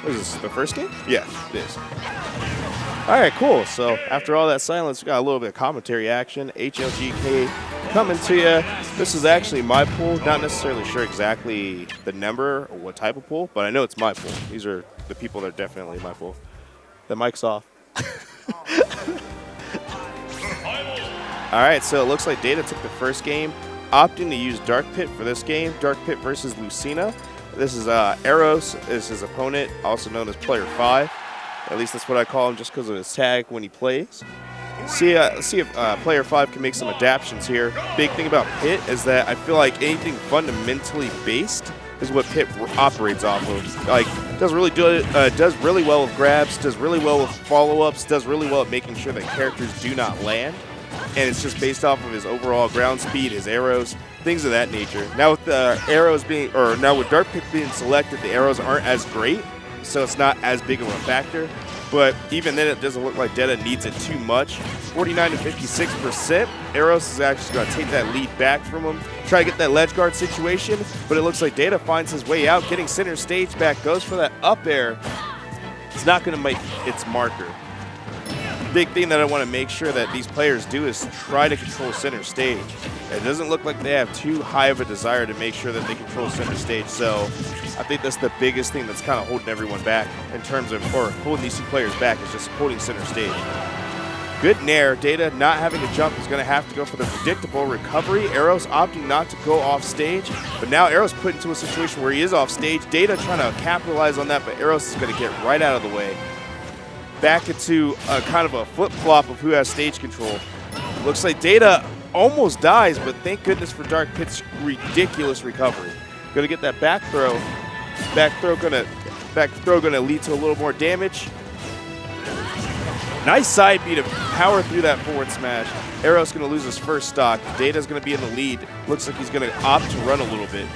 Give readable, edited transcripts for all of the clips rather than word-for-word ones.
Is this the first game? Yeah, it is. All right, cool. So after all that silence, we got a little bit of commentary action. HLGK coming to you. This is actually my pool. Not necessarily sure exactly the number or what type of pool, but I know it's my pool. These are the people that are definitely my pool. The mic's off. All right, so it looks like Deighta took the first game, opting to use Dark Pit for this game. Dark Pit versus Lucina. This is Eros is his opponent, also known as Player 5. At least that's what I call him just because of his tag when he plays. See if Player 5 can make some adaptations here. Big thing about Pit is that I feel like anything fundamentally based is what Pit operates off of. Like, does really well with grabs, does really well with follow-ups, does really well at making sure that characters do not land. And it's just based off of his overall ground speed, his arrows, things of that nature. Now with the arrows being, or now with Dark Pit being selected, the arrows aren't as great, so it's not as big of a factor. But even then, it doesn't look like Deighta needs it too much. 49 to 56%. Eros is actually going to take that lead back from him, try to get that ledge guard situation, but it looks like Deighta finds his way out, getting center stage back, goes for that up air. It's not going to make its marker. Big thing that I want to make sure that these players do is try to control center stage. It doesn't look like they have too high of a desire to make sure that they control center stage, so I think that's the biggest thing that's kind of holding everyone back in terms of, or holding these two players back, is just holding center stage. Good nair. Deighta not having a jump is going to have to go for the predictable recovery. Eros opting not to go off stage, but now Eros put into a situation where he is off stage. Deighta trying to capitalize on that, but Eros is going to get right out of the way. Back into a kind of a flip-flop of who has stage control. Looks like Deighta almost dies, but thank goodness for Dark Pit's ridiculous recovery. Gonna get that back throw. Back throw gonna lead to a little more damage. Nice side beat to power through that forward smash. Eros gonna lose his first stock. Deighta's gonna be in the lead. Looks like he's gonna opt to run a little bit.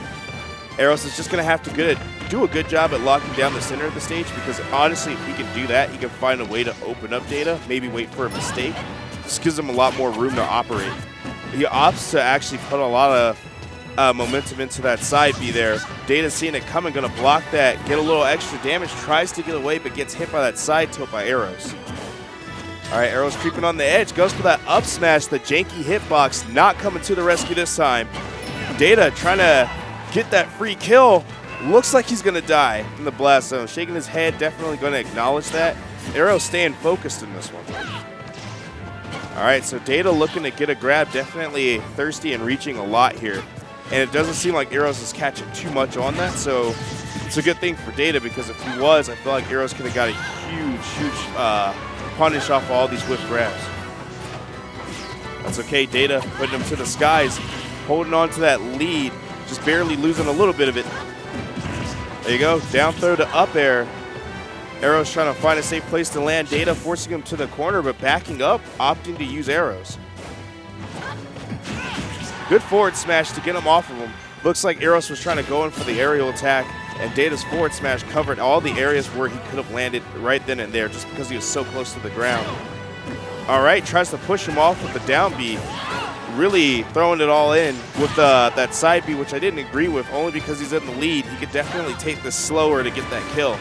Eros is just gonna have to do a good job at locking down the center of the stage, because honestly, if he can do that, he can find a way to open up Deighta, maybe wait for a mistake. This gives him a lot more room to operate. He opts to actually put a lot of momentum into that side B there. Deighta seeing it coming, gonna block that, get a little extra damage, tries to get away, but gets hit by that side tilt by Eros. All right, Eros creeping on the edge, goes for that up smash, the janky hitbox, not coming to the rescue this time. Deighta trying to get that free kill. Looks like he's going to die in the blast zone. Shaking his head, definitely going to acknowledge that. Eros staying focused in this one. All right, so Deighta looking to get a grab, definitely thirsty and reaching a lot here. And it doesn't seem like Eros is catching too much on that, so it's a good thing for Deighta, because if he was, I feel like Eros could have got a huge punish off all these whiff grabs. That's okay, Deighta putting him to the skies, holding on to that lead, just barely losing a little bit of it. There you go, down throw to up air. Eros trying to find a safe place to land. Deighta forcing him to the corner, but backing up, opting to use arrows. Good forward smash to get him off of him. Looks like Eros was trying to go in for the aerial attack, and Deighta's forward smash covered all the areas where he could have landed right then and there, just because he was so close to the ground. All right, tries to push him off with the down B. Really throwing it all in with that side B, which I didn't agree with, only because he's in the lead. He could definitely take this slower to get that kill.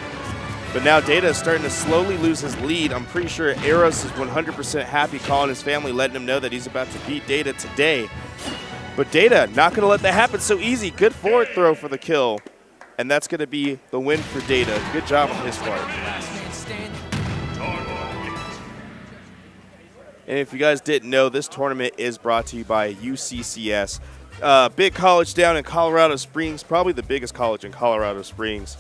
But now Deighta is starting to slowly lose his lead. I'm pretty sure Eros is 100% happy, calling his family, letting him know that he's about to beat Deighta today. But Deighta not going to let that happen so easy. Good forward throw for the kill. And that's going to be the win for Deighta. Good job on his part. And if you guys didn't know, this tournament is brought to you by UCCS. Big college down in Colorado Springs, probably the biggest college in Colorado Springs.